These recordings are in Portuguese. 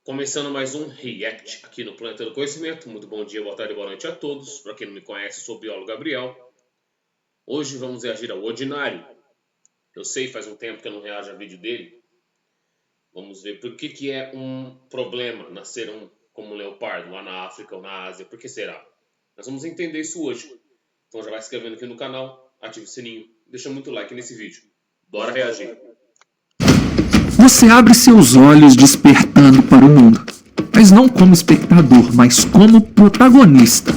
Começando mais um React aqui no Planeta do Conhecimento. Muito bom dia, boa tarde, boa noite a todos. Para quem não me conhece, sou o biólogo Gabriel. Hoje vamos reagir ao Ordinário. Eu sei, faz um tempo que eu não reajo a vídeo dele. Vamos ver por que é um problema nascer como um leopardo lá na África ou na Ásia. Por que será? Nós vamos entender isso hoje. Então já vai se inscrevendo aqui no canal, ative o sininho, deixa muito like nesse vídeo. Bora reagir. Você abre seus olhos despertando para o mundo, mas não como espectador, mas como protagonista.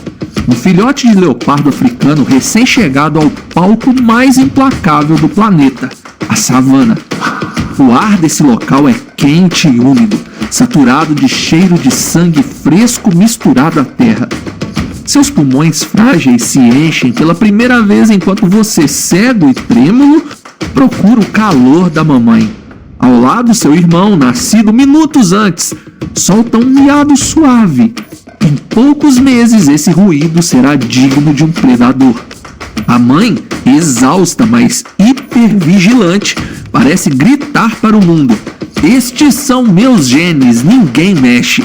Um filhote de leopardo africano recém-chegado ao palco mais implacável do planeta, a savana. O ar desse local é quente e úmido, saturado de cheiro de sangue fresco misturado à terra. Seus pulmões frágeis se enchem pela primeira vez enquanto você, cego e trêmulo, procura o calor da mamãe. Ao lado, seu irmão, nascido minutos antes, solta um miado suave. Em poucos meses, esse ruído será digno de um predador. A mãe, exausta, mas hipervigilante, parece gritar para o mundo: "Estes são meus genes, ninguém mexe."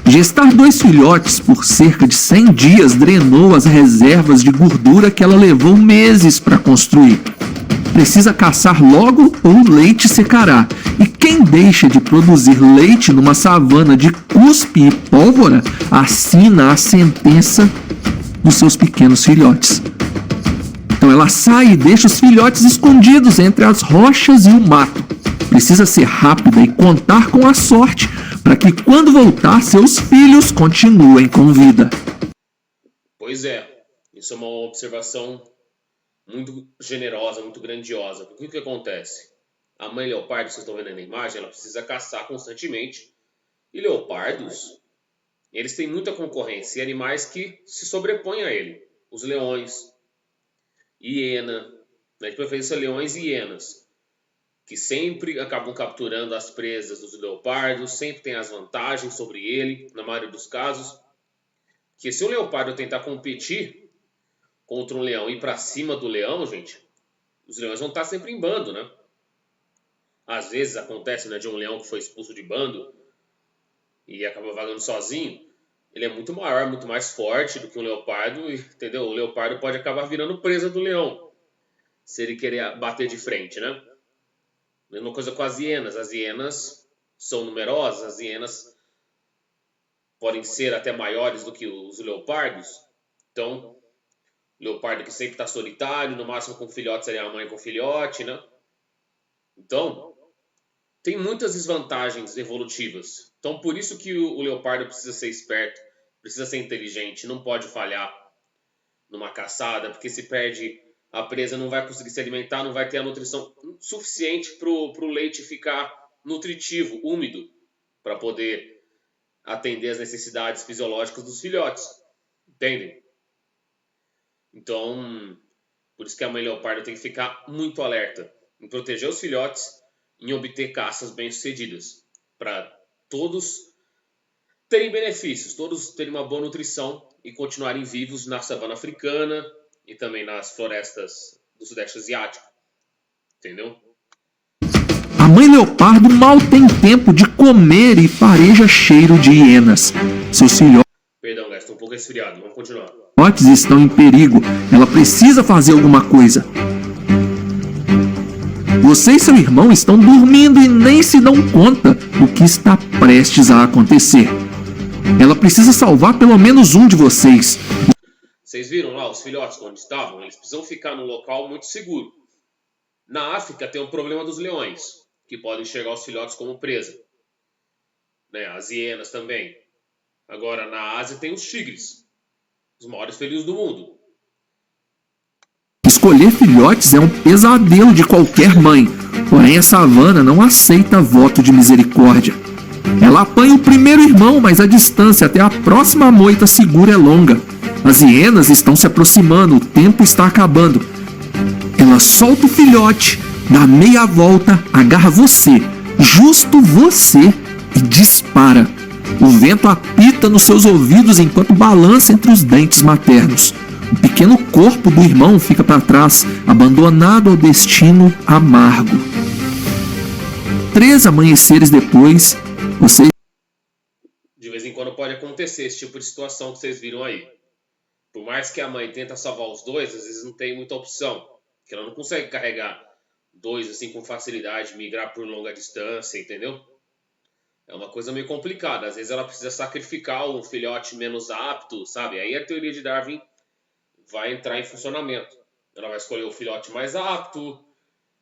Gestar 2 filhotes por cerca de 100 dias drenou as reservas de gordura que ela levou meses para construir. Precisa caçar logo ou o leite secará. E quem deixa de produzir leite numa savana de cuspe e pólvora assina a sentença dos seus pequenos filhotes. Então ela sai e deixa os filhotes escondidos entre as rochas e o mato. Precisa ser rápida e contar com a sorte para que quando voltar seus filhos continuem com vida. Pois é, isso é uma observação muito generosa, muito grandiosa. Porque o que acontece? A mãe leopardo, vocês estão vendo aí na imagem, ela precisa caçar constantemente. E leopardos, eles têm muita concorrência e animais que se sobrepõem a ele. Os leões, hiena, de preferência leões e hienas, que sempre acabam capturando as presas dos leopardos, sempre tem as vantagens sobre ele, na maioria dos casos. Que se um leopardo tentar competir contra um leão e ir para cima do leão, gente, os leões vão estar sempre em bando, né? Às vezes acontece, né, de um leão que foi expulso de bando e acaba vagando sozinho. Ele é muito maior, muito mais forte do que um leopardo, entendeu? O leopardo pode acabar virando presa do leão, se ele querer bater de frente, né? Mesma coisa com as hienas. As hienas são numerosas, as hienas podem ser até maiores do que os leopardos. Então, leopardo que sempre está solitário, no máximo com filhote seria a mãe com filhote, né? Então, tem muitas desvantagens evolutivas. Então, por isso que o leopardo precisa ser esperto, precisa ser inteligente, não pode falhar numa caçada, porque se perde a presa, não vai conseguir se alimentar, não vai ter a nutrição suficiente para o leite ficar nutritivo, úmido, para poder atender as necessidades fisiológicas dos filhotes. Entendem? Então, por isso que a mãe leopardo tem que ficar muito alerta em proteger os filhotes, em obter caças bem-sucedidas, para todos terem benefícios, todos terem uma boa nutrição e continuarem vivos na savana africana e também nas florestas do Sudeste Asiático. Entendeu? A mãe leopardo mal tem tempo de comer e fareja cheiro de hienas. Seus filhotes Perdão, galera, estou um pouco resfriado. Vamos continuar. estão em perigo. Ela precisa fazer alguma coisa. Você e seu irmão estão dormindo e nem se dão conta do que está prestes a acontecer. Ela precisa salvar pelo menos um de vocês. Vocês viram lá os filhotes onde estavam? Eles precisam ficar num local muito seguro. Na África tem o problema dos leões, que podem enxergar os filhotes como presa. Né? As hienas também. Agora, na Ásia tem os tigres, os maiores felinos do mundo. Escolher filhotes é um pesadelo de qualquer mãe, porém a savana não aceita voto de misericórdia. Ela apanha o primeiro irmão, mas a distância até a próxima moita segura é longa. As hienas estão se aproximando, o tempo está acabando. Ela solta o filhote, dá meia volta, agarra você, justo você, e dispara. O vento apita nos seus ouvidos enquanto balança entre os dentes maternos. O pequeno corpo do irmão fica para trás, abandonado ao destino amargo. 3 amanheceres depois, você quando pode acontecer esse tipo de situação que vocês viram aí. Por mais que a mãe tenta salvar os dois, às vezes não tem muita opção. Porque ela não consegue carregar dois assim com facilidade, migrar por longa distância, entendeu? É uma coisa meio complicada. Às vezes ela precisa sacrificar um filhote menos apto, sabe? Aí a teoria de Darwin vai entrar em funcionamento. Ela vai escolher o filhote mais apto,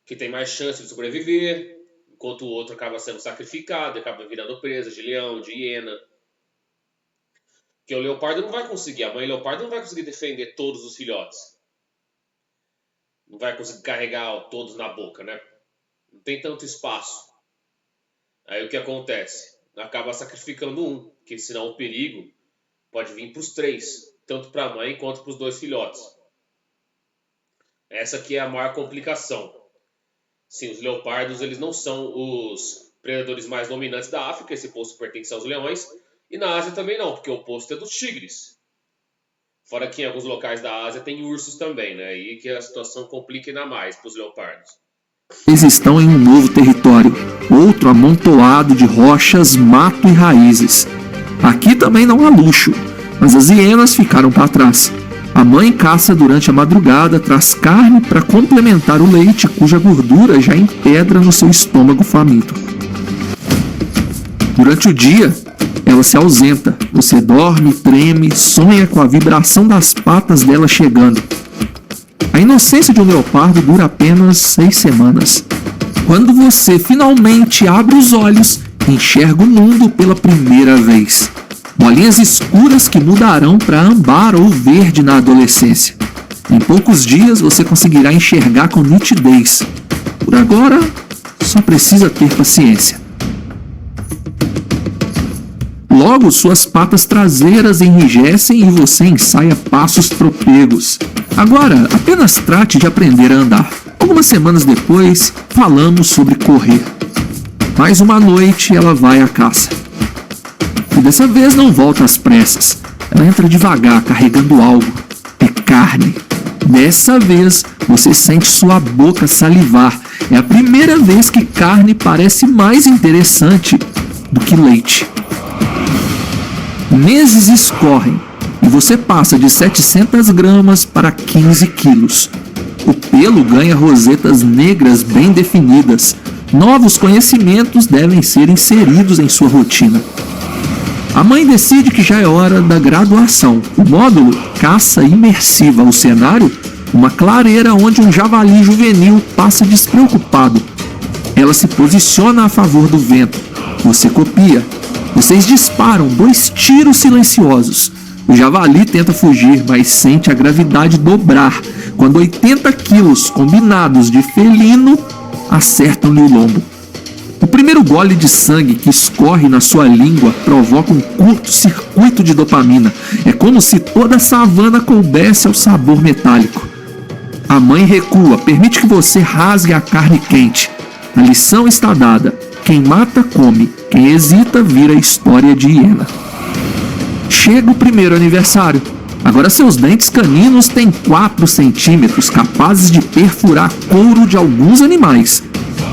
que tem mais chance de sobreviver, enquanto o outro acaba sendo sacrificado, acaba virando presa de leão, de hiena. Porque o leopardo não vai conseguir, a mãe leopardo não vai conseguir defender todos os filhotes. Não vai conseguir carregar todos na boca, né? Não tem tanto espaço. Aí o que acontece? Acaba sacrificando um, porque senão o perigo pode vir para os três, tanto para a mãe quanto para os dois filhotes. Essa aqui é a maior complicação. Sim, os leopardos eles não são os predadores mais dominantes da África, esse posto pertence aos leões, e na Ásia também não, porque o posto é dos tigres. Fora que em alguns locais da Ásia tem ursos também, né? Aí que a situação complica ainda mais para os leopardos. Eles estão em um novo território, outro amontoado de rochas, mato e raízes. Aqui também não há luxo, mas as hienas ficaram para trás. A mãe caça durante a madrugada, traz carne para complementar o leite, cuja gordura já empedra no seu estômago faminto. Durante o dia, ela se ausenta. Você dorme, treme, sonha com a vibração das patas dela chegando. A inocência de um leopardo dura apenas 6 semanas. Quando você finalmente abre os olhos, enxerga o mundo pela primeira vez. Bolinhas escuras que mudarão para âmbar ou verde na adolescência. Em poucos dias você conseguirá enxergar com nitidez. Por agora, só precisa ter paciência. Logo, suas patas traseiras enrijecem e você ensaia passos tropegos. Agora, apenas trate de aprender a andar. Algumas semanas depois, falamos sobre correr. Mais uma noite, ela vai à caça. E dessa vez não volta às pressas. Ela entra devagar, carregando algo. É carne. Dessa vez, você sente sua boca salivar. É a primeira vez que carne parece mais interessante do que leite. Meses escorrem e você passa de 700 gramas para 15 quilos. O pelo ganha rosetas negras bem definidas. Novos conhecimentos devem ser inseridos em sua rotina. A mãe decide que já é hora da graduação. O módulo, caça imersiva. O cenário, uma clareira onde um javali juvenil passa despreocupado. Ela se posiciona a favor do vento. Você copia. Vocês disparam 2 tiros silenciosos. O javali tenta fugir, mas sente a gravidade dobrar quando 80 quilos combinados de felino acertam-lhe o lombo. O primeiro gole de sangue que escorre na sua língua provoca um curto-circuito de dopamina. É como se toda a savana coubesse ao sabor metálico. A mãe recua, permite que você rasgue a carne quente. A lição está dada. Quem mata, come. Quem hesita, vira história de hiena. Chega o primeiro aniversário. Agora seus dentes caninos têm 4 centímetros, capazes de perfurar couro de alguns animais.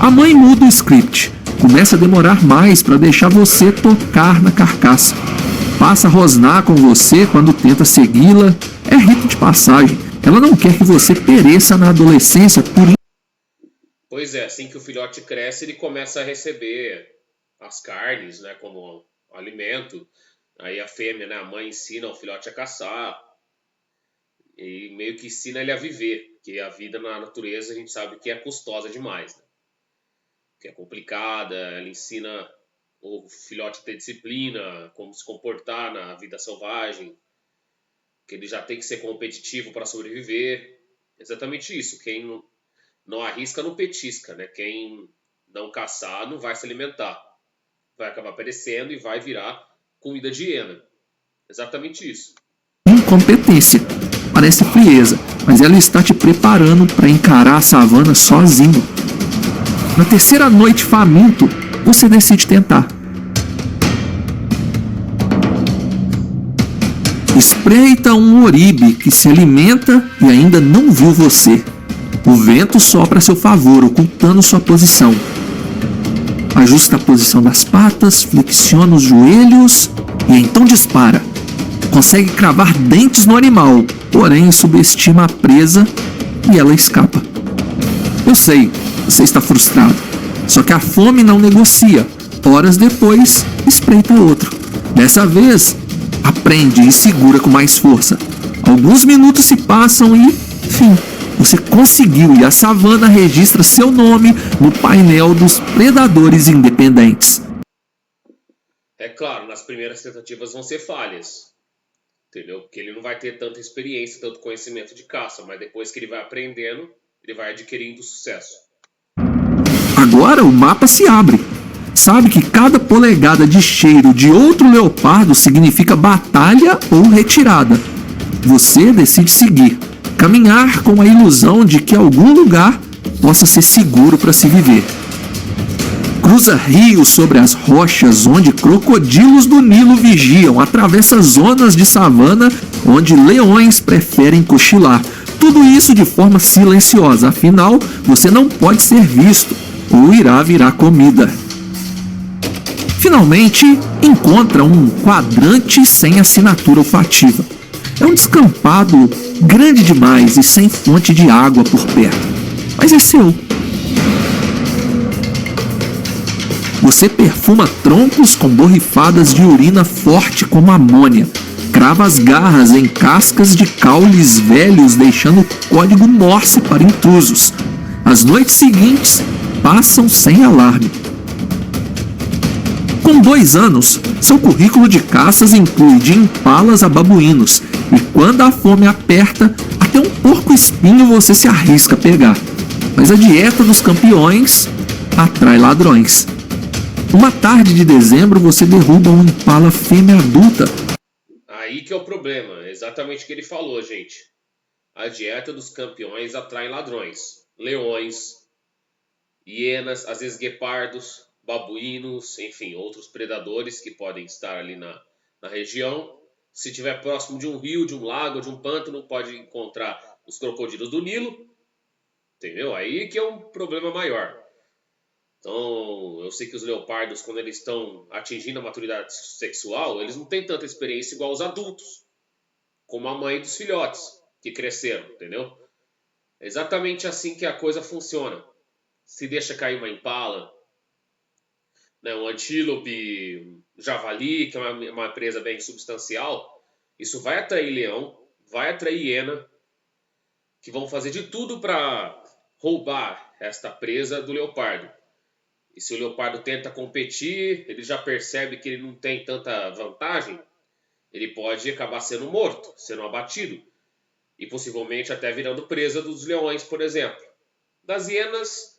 A mãe muda o script. Começa a demorar mais para deixar você tocar na carcaça. Passa a rosnar com você quando tenta segui-la. É rito de passagem. Ela não quer que você pereça na adolescência por... Pois é, assim que o filhote cresce, ele começa a receber as carnes, né, como alimento. Aí a fêmea, né, a mãe ensina o filhote a caçar e meio que ensina ele a viver, porque a vida na natureza a gente sabe que é custosa demais, né? Que é complicada, ela ensina o filhote a ter disciplina, como se comportar na vida selvagem, que ele já tem que ser competitivo para sobreviver. Exatamente isso, quem não arrisca não petisca, né? Quem não caçar não vai se alimentar, vai acabar perecendo e vai virar comida de hiena. Exatamente isso. Incompetência. Parece frieza, mas ela está te preparando para encarar a savana sozinho. Na terceira noite faminto, você decide tentar. Espreita um oribe que se alimenta e ainda não viu você. O vento sopra a seu favor, ocultando sua posição. Ajusta a posição das patas, flexiona os joelhos e então dispara. Consegue cravar dentes no animal, porém subestima a presa e ela escapa. Eu sei, você está frustrado, só que a fome não negocia. Horas depois, espreita outro. Dessa vez, aprende e segura com mais força. Alguns minutos se passam e, fim, você conseguiu e a savana registra seu nome no painel dos predadores independentes. É claro, nas primeiras tentativas vão ser falhas, entendeu? Porque ele não vai ter tanta experiência, tanto conhecimento de caça, mas depois que ele vai aprendendo, ele vai adquirindo sucesso. Agora o mapa se abre. Sabe que cada polegada de cheiro de outro leopardo significa batalha ou retirada. Você decide seguir, caminhar com a ilusão de que algum lugar possa ser seguro para se viver. Cruza rios sobre as rochas onde crocodilos do Nilo vigiam, atravessa zonas de savana onde leões preferem cochilar. Tudo isso de forma silenciosa, afinal, você não pode ser visto ou irá virar comida. Finalmente, encontra um quadrante sem assinatura olfativa. É um descampado grande demais e sem fonte de água por perto, mas é seu. Você perfuma troncos com borrifadas de urina forte como amônia. Crava as garras em cascas de caules velhos, deixando código Morse para intrusos. As noites seguintes passam sem alarme. Com 2 anos, seu currículo de caças inclui de impalas a babuínos, e quando a fome aperta, até um porco-espinho você se arrisca a pegar. Mas a dieta dos campeões atrai ladrões. Uma tarde de dezembro, você derruba um impala fêmea adulta. Aí que é o problema, é exatamente o que ele falou, gente. A dieta dos campeões atrai ladrões, leões, hienas, às vezes guepardos, babuínos, enfim, outros predadores que podem estar ali na região. Se estiver próximo de um rio, de um lago, de um pântano, pode encontrar os crocodilos do Nilo, entendeu? Aí que é um problema maior. Então, eu sei que os leopardos, quando eles estão atingindo a maturidade sexual, eles não têm tanta experiência igual os adultos, como a mãe dos filhotes que cresceram, entendeu? É exatamente assim que a coisa funciona. Se deixa cair uma impala, né, um antílope, javali, que é uma presa bem substancial, isso vai atrair leão, vai atrair hiena, que vão fazer de tudo para roubar esta presa do leopardo. E se o leopardo tenta competir, ele já percebe que ele não tem tanta vantagem, ele pode acabar sendo morto, sendo abatido, e possivelmente até virando presa dos leões, por exemplo. Das hienas,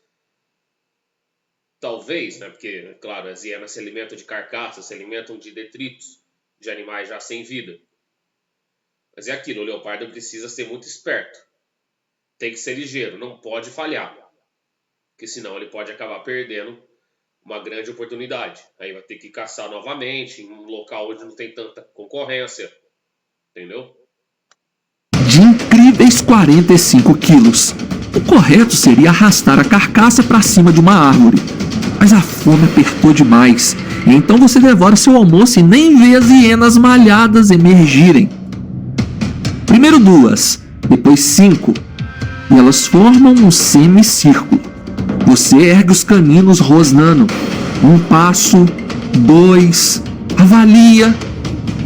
talvez, né? Porque, claro, as hienas se alimentam de carcaças, se alimentam de detritos de animais já sem vida. Mas é aquilo, o leopardo precisa ser muito esperto. Tem que ser ligeiro, não pode falhar. Porque senão ele pode acabar perdendo uma grande oportunidade. Aí vai ter que caçar novamente em um local onde não tem tanta concorrência. Entendeu? De incríveis 45 quilos. O correto seria arrastar a carcaça para cima de uma árvore. Mas a fome apertou demais. E então você devora seu almoço e nem vê as hienas malhadas emergirem. Primeiro 2, depois 5. E elas formam um semicírculo. Você ergue os caninos rosnando. 1 passo, 2, avalia.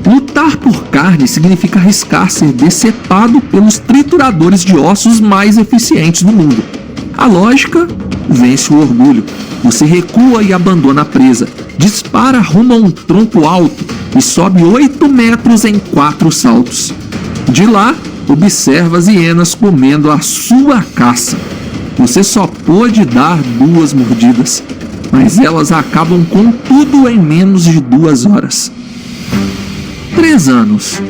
Lutar por carne significa arriscar ser decepado pelos trituradores de ossos mais eficientes do mundo. A lógica vence o orgulho. Você recua e abandona a presa. Dispara rumo a um tronco alto e sobe 8 metros em 4 saltos. De lá, observa as hienas comendo a sua caça. Você só pôde dar 2 mordidas, mas elas acabam com tudo em menos de 2 horas. 3 anos.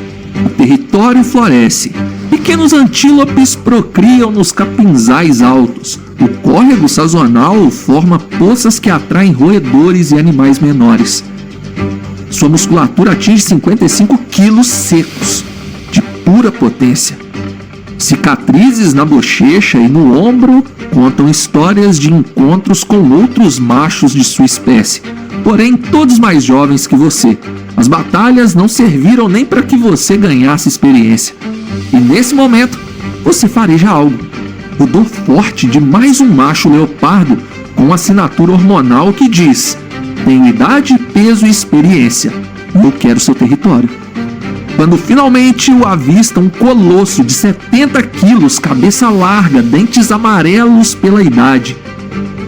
O território floresce. Pequenos antílopes procriam nos capinzais altos. O córrego sazonal forma poças que atraem roedores e animais menores. Sua musculatura atinge 55 quilos secos, de pura potência. Cicatrizes na bochecha e no ombro contam histórias de encontros com outros machos de sua espécie. porém todos mais jovens que você. As batalhas não serviram nem para que você ganhasse experiência. E nesse momento, você fareja algo. O dor forte de mais um macho leopardo com assinatura hormonal que diz: tenho idade, peso e experiência, e eu quero seu território. Quando finalmente o avista um colosso de 70 quilos, cabeça larga, dentes amarelos pela idade,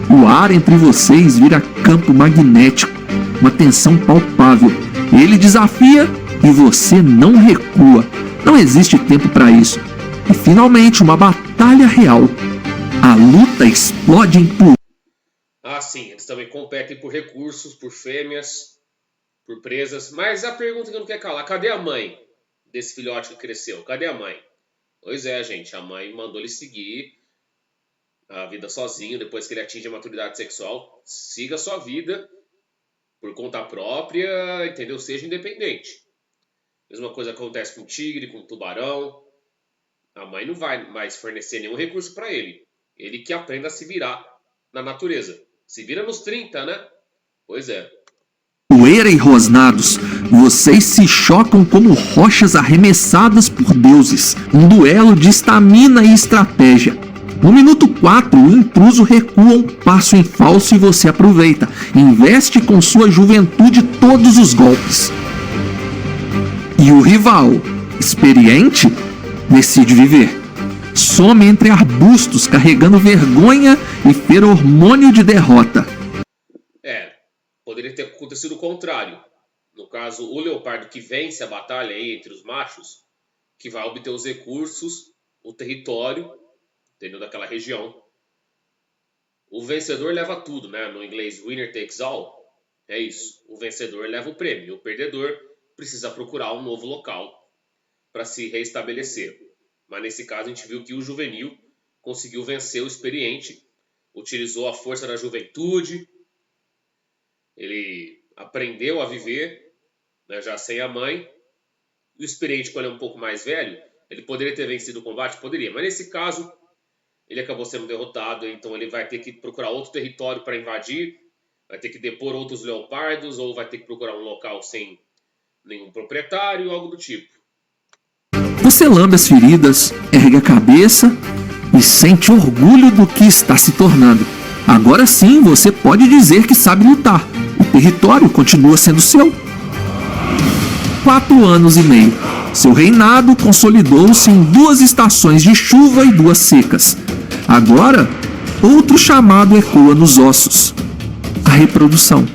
o ar entre vocês vira campo magnético, uma tensão palpável. Ele desafia e você não recua. Não existe tempo para isso. E finalmente uma batalha real. A luta explode em pulso. Ah, sim, eles também competem por recursos, por fêmeas, por presas. Mas a pergunta que eu não quero calar: cadê a mãe desse filhote que cresceu? Cadê a mãe? Pois é, gente, a mãe mandou ele seguir a vida sozinho depois que ele atinge a maturidade sexual. Siga a sua vida por conta própria, entendeu? Seja independente. Mesma coisa acontece com o tigre, com o tubarão. A mãe não vai mais fornecer nenhum recurso para ele. Ele que aprenda a se virar na natureza. Se vira nos 30, né? Pois é. Poeira e rosnados, vocês se chocam como rochas arremessadas por deuses. Um duelo de estamina e estratégia. No minuto 4, o intruso recua um passo em falso e você aproveita. Investe com sua juventude todos os golpes. E o rival, experiente, decide viver. Some entre arbustos carregando vergonha e feromônio de derrota. Poderia ter acontecido o contrário. No caso, o leopardo que vence a batalha aí entre os machos, que vai obter os recursos, o território, entendeu, daquela região. O vencedor leva tudo, né? No inglês, winner takes all. É isso. O vencedor leva o prêmio. O perdedor precisa procurar um novo local para se reestabelecer. Mas nesse caso a gente viu que o juvenil conseguiu vencer o experiente, utilizou a força da juventude, ele aprendeu a viver, né, já sem a mãe. O experiente, quando é um pouco mais velho, ele poderia ter vencido o combate? Poderia, mas nesse caso ele acabou sendo derrotado, então ele vai ter que procurar outro território para invadir, vai ter que depor outros leopardos, ou vai ter que procurar um local sem nenhum proprietário, algo do tipo. Você lambe as feridas, ergue a cabeça e sente orgulho do que está se tornando. Agora sim você pode dizer que sabe lutar. O território continua sendo seu. 4 anos e meio. Seu reinado consolidou-se em 2 estações de chuva e 2 secas. Agora, outro chamado ecoa nos ossos: a reprodução.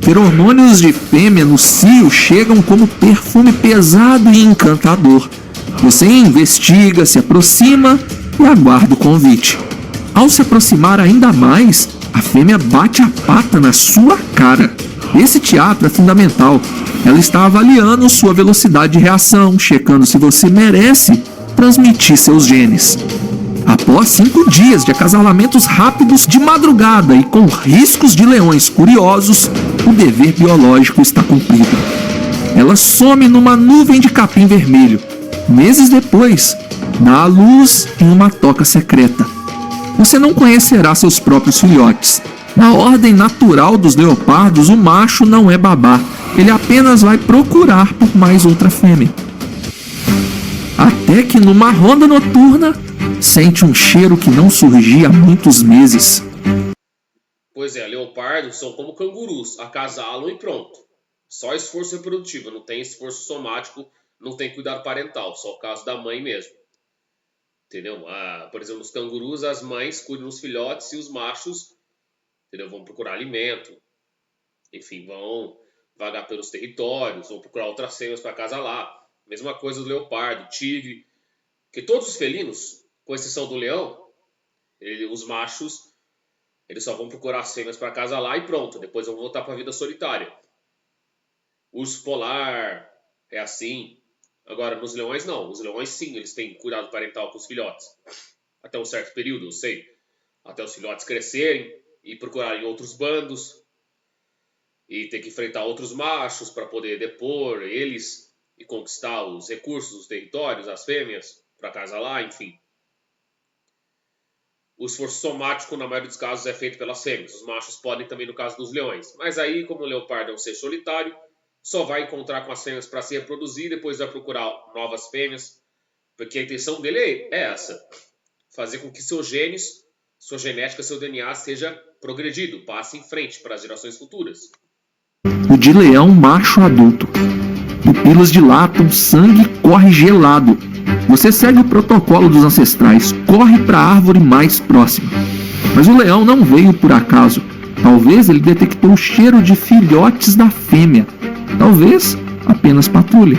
Feromônios de fêmea no cio chegam como perfume pesado e encantador. Você investiga, se aproxima e aguarda o convite. Ao se aproximar ainda mais, a fêmea bate a pata na sua cara. Esse teatro é fundamental. Ela está avaliando sua velocidade de reação, checando se você merece transmitir seus genes. Após 5 dias de acasalamentos rápidos de madrugada e com riscos de leões curiosos, o dever biológico está cumprido. Ela some numa nuvem de capim vermelho. Meses depois, dá à luz em uma toca secreta. Você não conhecerá seus próprios filhotes. Na ordem natural dos leopardos, o macho não é babá. Ele apenas vai procurar por mais outra fêmea. Até que numa ronda noturna, sente um cheiro que não surgia há muitos meses. Pois é, leopardos são como cangurus, acasalam e pronto. Só esforço reprodutivo, não tem esforço somático, não tem cuidado parental, só o caso da mãe mesmo. Entendeu? Por exemplo, os cangurus, as mães cuidam dos filhotes e os machos, entendeu, vão procurar alimento. Enfim, vão vagar pelos territórios, vão procurar outras fêmeas para acasalar. Mesma coisa do leopardo, tigre. Porque todos os felinos, com exceção do leão, os machos, eles só vão procurar as fêmeas para acasalar e pronto. Depois vão voltar para a vida solitária. Urso polar é assim. Agora, nos leões, não. Os leões, sim, eles têm cuidado parental com os filhotes. Até um certo período, eu sei. Até os filhotes crescerem e procurarem outros bandos. E ter que enfrentar outros machos para poder depor eles e conquistar os recursos, os territórios, as fêmeas, para acasalar, enfim. O esforço somático, na maioria dos casos, é feito pelas fêmeas. Os machos podem também no caso dos leões. Mas aí, como o leopardo é um ser solitário, só vai encontrar com as fêmeas para se reproduzir, depois vai procurar novas fêmeas, porque a intenção dele é essa: fazer com que seus genes, sua genética, seu DNA seja progredido, passe em frente para as gerações futuras. O de leão macho adulto. Pupilas dilatam, sangue corre gelado. Você segue o protocolo dos ancestrais, corre para a árvore mais próxima. Mas o leão não veio por acaso. Talvez ele detectou o cheiro de filhotes da fêmea. Talvez apenas patrulha.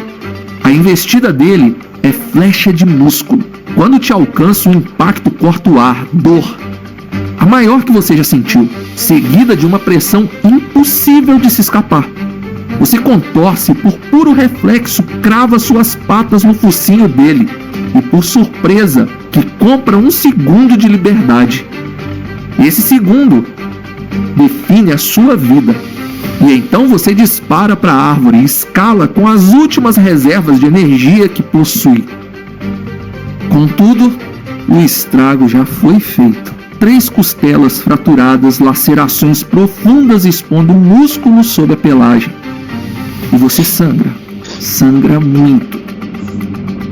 A investida dele é flecha de músculo. Quando te alcança, o impacto corta o ar, dor. A maior que você já sentiu, seguida de uma pressão impossível de se escapar. Você contorce e, por puro reflexo, crava suas patas no focinho dele e, por surpresa, que compra um segundo de liberdade. Esse segundo define a sua vida. E então você dispara para a árvore e escala com as últimas reservas de energia que possui. Contudo, o estrago já foi feito. 3 costelas fraturadas, lacerações profundas expondo músculos sob a pelagem. E você sangra muito.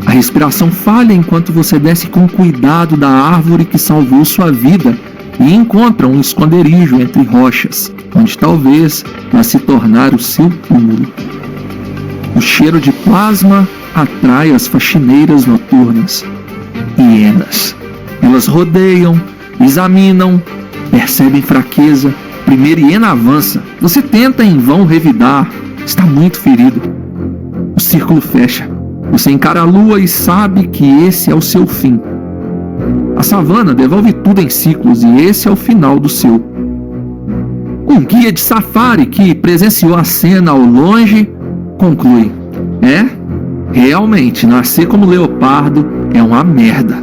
A respiração falha enquanto você desce com cuidado da árvore que salvou sua vida e encontra um esconderijo entre rochas, onde talvez vá se tornar o seu túmulo. O cheiro de plasma atrai as faxineiras noturnas. Hienas. Elas rodeiam, examinam, percebem fraqueza. Primeira hiena avança. Você tenta em vão revidar. Está muito ferido. O círculo fecha. Você encara a lua e sabe que esse é o seu fim. A savana devolve tudo em ciclos e esse é o final do seu. Um guia de safari que presenciou a cena ao longe conclui: realmente, nascer como leopardo é uma merda.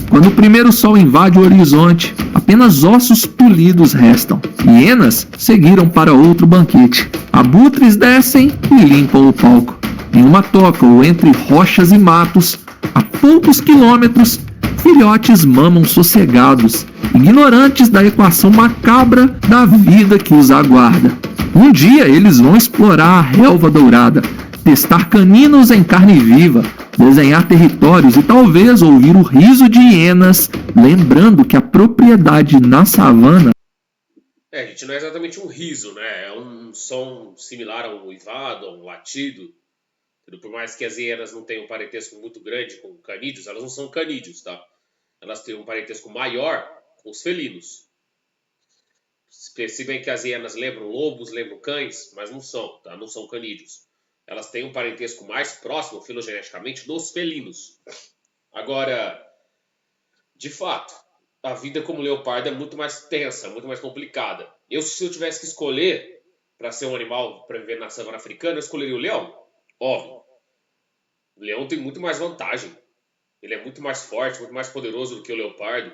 Quando o primeiro sol invade o horizonte, apenas ossos polidos restam. Hienas seguiram para outro banquete. Abutres descem e limpam o palco. Em uma toca ou entre rochas e matos, a poucos quilômetros, filhotes mamam sossegados, ignorantes da equação macabra da vida que os aguarda. Um dia eles vão explorar a relva dourada, testar caninos em carne viva, desenhar territórios e talvez ouvir o riso de hienas, lembrando que a propriedade na savana... Gente, não é exatamente um riso, né? É um som similar a um uivado, a um latido. Por mais que as hienas não tenham um parentesco muito grande com canídeos, elas não são canídeos, tá? Elas têm um parentesco maior com os felinos. Percebem que as hienas lembram lobos, lembram cães, mas não são, tá? Não são canídeos. Elas têm um parentesco mais próximo, filogeneticamente, dos felinos. Agora, de fato, a vida como leopardo é muito mais tensa, muito mais complicada. Se eu tivesse que escolher para ser um animal para viver na savana africana, eu escolheria o leão. Óbvio. O leão tem muito mais vantagem. Ele é muito mais forte, muito mais poderoso do que o leopardo.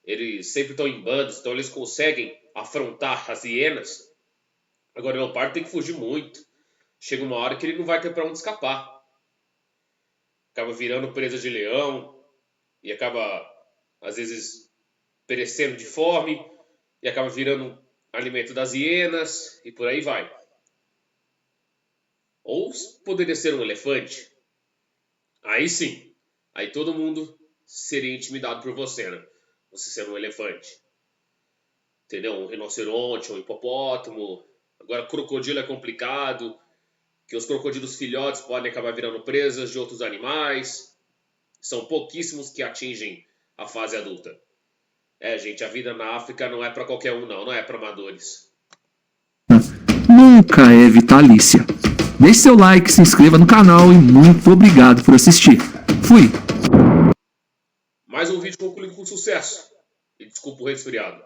Eles sempre estão em bandos, então eles conseguem afrontar as hienas. Agora, o leopardo tem que fugir muito. Chega uma hora que ele não vai ter para onde escapar. Acaba virando presa de leão e acaba, às vezes, perecendo de fome e acaba virando alimento das hienas e por aí vai. Ou poderia ser um elefante. Aí sim, aí todo mundo seria intimidado por você, né? Você ser um elefante. Entendeu? Um rinoceronte, um hipopótamo. Agora, crocodilo é complicado, que os crocodilos filhotes podem acabar virando presas de outros animais. São pouquíssimos que atingem a fase adulta. Gente, a vida na África não é para qualquer um, não é para amadores. Nunca é vitalícia. Deixe seu like, se inscreva no canal e muito obrigado por assistir. Fui! Mais um vídeo concluído com sucesso. E desculpa o resfriado.